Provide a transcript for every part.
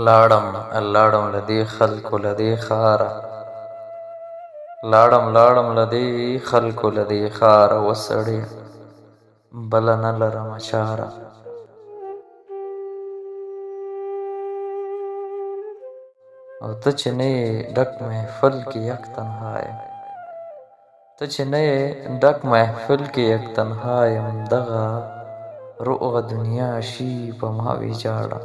لاړم لاړم له دې خلکو له دې ښاره، لاړم لاړم له دې خلکو له دې ښاره، و سړیه بله نه لرمه چاره. او ته چې نه یې ډک محفل کې یک تنها یم، ته چې نه یې ډک محفل کې یک تنها یم، دغه روغه دنیا شي په ما ویجاړه.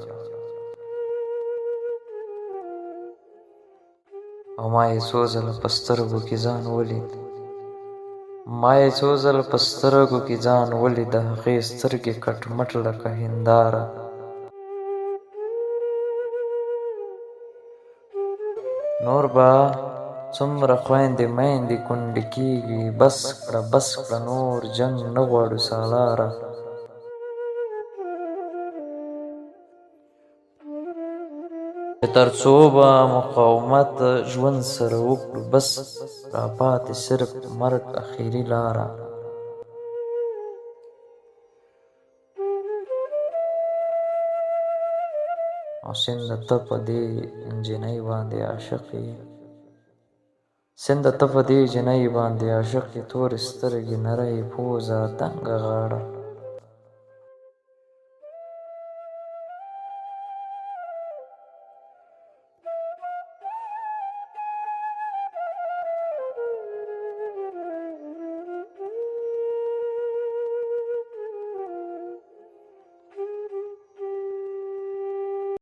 او ما یې څو ځله په سترګو کې ځان ولید، ما یې څو ځله په سترګو کې ځان ولید، د هغې سترګې کټ مټ لکه هنداره. نور به څومره خویندې میندې کونډې کېږي، بس کړه بس کړه نور جنګ نه غواړو سالاره. چې تر څو به مقاومت ژوند سره وکړو، بس راپاتې صرف مرګ اخري لاره. او سنده ته په دې نجلۍ باندې عاشق یې، سنده ته په دې جنۍ باندې عاشق یې، تورې سترګې نرۍ پوزه تنګه غاړه.